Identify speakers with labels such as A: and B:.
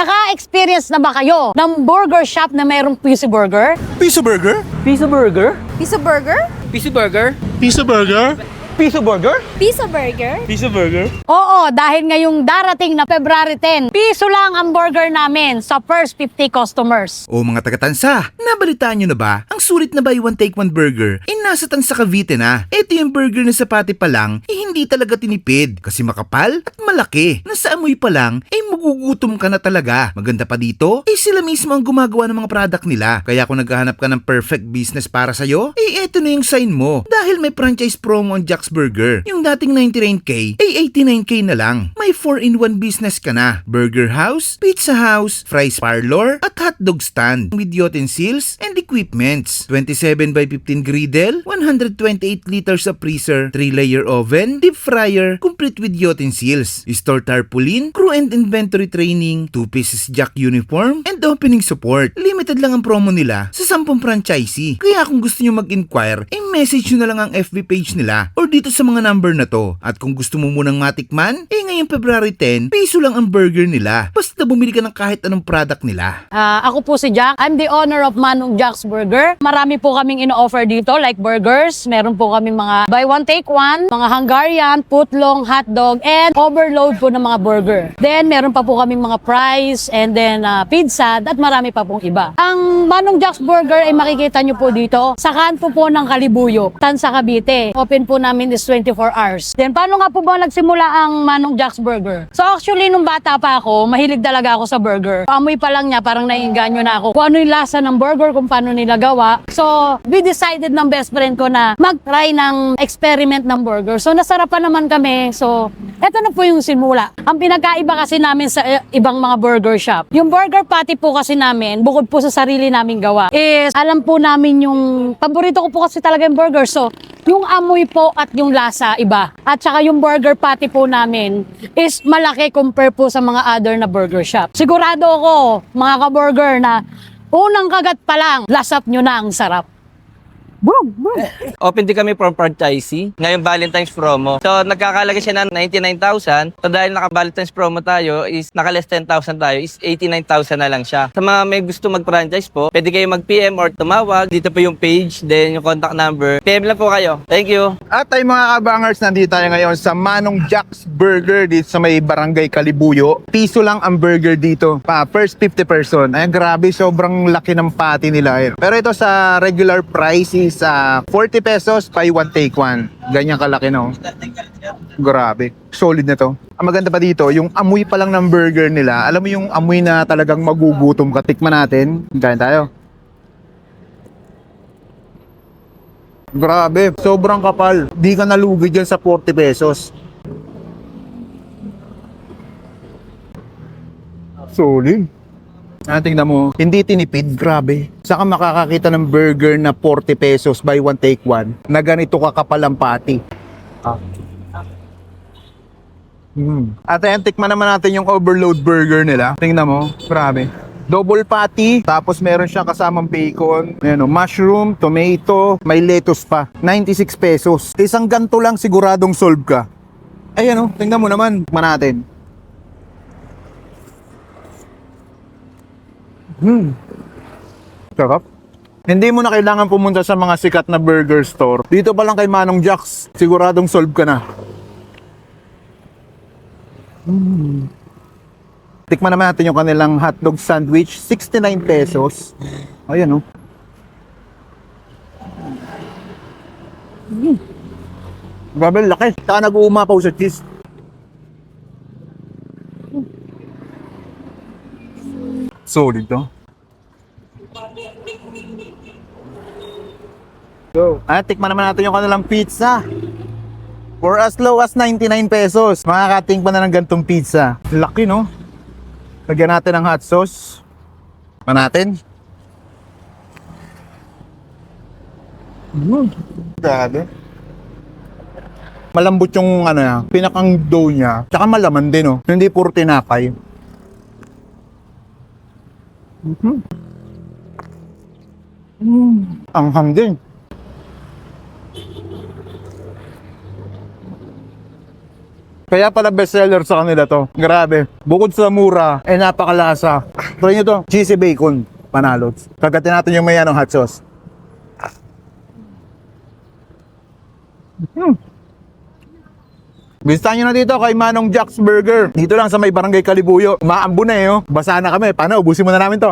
A: Naka-experience na ba kayo ng burger shop na mayroong piso burger?
B: Piso burger?
C: Piso burger?
D: Piso burger?
C: Piso burger?
B: Piso burger?
C: Piso burger?
D: Piso burger?
B: Piso burger?
A: Oo, dahil ngayong darating na February 10, piso lang ang burger namin sa first 50 customers.
E: O mga taga-Tansa, nabalitaan nyo na ba? Ang sulit na buy one take one burger ay nasa Tansa Cavite na. Ito yung burger na sa pati pa lang hindi talaga tinipid kasi makapal at malaki. Nasa amoy pa lang ay magugutom ka na talaga. Maganda pa dito ay sila mismo ang gumagawa ng mga product nila. Kaya kung naghahanap ka ng perfect business para sa'yo, ay eto na yung sign mo. Dahil may franchise promo ang Jack's Burger. Yung dating 99k ay 89k na lang. May 4-in-1 business ka na. Burger house, pizza house, fries parlor, at hotdog stand with utensils and equipments. 27 by 15 griddle, 128 liters of freezer, 3-layer oven, deep fryer, complete with utensils, store tarpaulin, crew and inventory training, 2 pieces Jack uniform, and opening support. Limited lang ang promo nila sa 10 franchisee. Kaya kung gusto nyo mag-inquire, message nyo na lang ang FB page nila or dito sa mga number na to. At kung gusto mo munang matikman, ngayong February 10, piso lang ang burger nila. Basta bumili ka ng kahit anong product nila.
A: Ako po si Jack. I'm the owner of Manong Jack's Burger. Marami po kaming ino-offer dito like burgers. Meron po kaming mga buy one take one, mga Hungarian, footlong, hotdog, and overload po ng mga burger. Then meron pa po kaming mga fries and then pizza at marami pa pong iba. Ang Manong Jack's Burger ay makikita nyo po dito sa kanto po ng Kalibuyok, Tansa Cavite. Open po namin is 24 hours. Then paano nga po ba nagsimula ang Manong Jack's Burger? So actually nung bata pa ako, mahilig talaga ako sa burger. Amoy pa lang niya, parang naiinganyo na ako kung ano yung lasa ng burger, kung paano nila gawa. So we decided ng best friend ko na mag-try ng experiment ng burger. So nasarapan naman kami. So eto na po yung simula. Ang pinagkaiba kasi namin sa ibang mga burger shop, yung burger patty po kasi namin, bukod po sa sarili naming gawa, is alam po namin yung paborito ko po kasi talaga yung burger. So yung amoy po at yung lasa iba. At saka yung burger patty po namin is malaki compare po sa mga other na burger shop. Sigurado ako, mga ka-burger, na unang kagat pa lang, lasap nyo na ang sarap. Boom! Boom!
C: Open din kami from franchisee. Ngayong Valentine's promo. So, nagkakalaga siya ng 99,000. So, dahil naka-Valentine's promo tayo, is naka-less 10,000 tayo, is 89,000 na lang siya. Sa mga may gusto mag-franchise po, pwede kayo mag-PM or tumawag. Dito po yung page, then yung contact number. PM lang po kayo. Thank you.
B: At ay mga kabangers, nandito tayo ngayon sa Manong Jack's Burger dito sa may Barangay Kalibuyo. Piso lang ang burger dito. First 50 person. Ay, grabe, sobrang laki ng patty nila. Pero ito sa regular price is 40 pesos, buy one take one. Ganyan kalaki, no? Grabe. Solid na to. Ang maganda pa dito, yung amoy pa lang ng burger nila. Alam mo yung amoy na talagang magugutom ka. Tikman natin. Ganyan tayo. Grabe. Sobrang kapal. Di ka nalugi dyan sa 40 pesos. Solid. Tingnan mo, hindi tinipid, grabe. Saka makakakita ng burger na 40 pesos, buy one take one, na ganito kakapal ang patty. At ayan, tikman naman natin yung overload burger nila. Tingnan mo, grabe. Double patty, tapos meron siyang kasamang bacon, ayan, mushroom, tomato, may lettuce pa. 96 pesos. Isang ganto lang siguradong solve ka. Ayan, tingnan mo naman, tikman natin. Sarap. Hindi mo na kailangan pumunta sa mga sikat na burger store. Dito pa lang kay Manong Jack's, siguradong solve ka na. Tikman naman natin yung kanilang hotdog sandwich, 69 pesos. Ayan, Grabe, laki. Saka nag-uumapaw sa cheese. Solid to. So, tikman naman natin yung kanilang pizza. For as low as 99 pesos, makakating pa na ng gantong pizza. Laki, no? Lagyan natin ng hot sauce. Pa natin. Grabe. Malambot yung pinakang dough niya. Tsaka malaman din, Hindi puro tinapay. Anghang din. Kaya pala bestseller sa kanila to. Grabe. Bukod sa mura, napakalasa. Try nyo to. Cheesy bacon. Panalo. Kagatin natin yung may hot sauce. Bisitahin nyo na dito kay Manong Jack's Burger. Dito lang sa may Barangay Kalibuyo. Umaambo na oh. Basa na kami. Paano? Ubusin mo na namin to.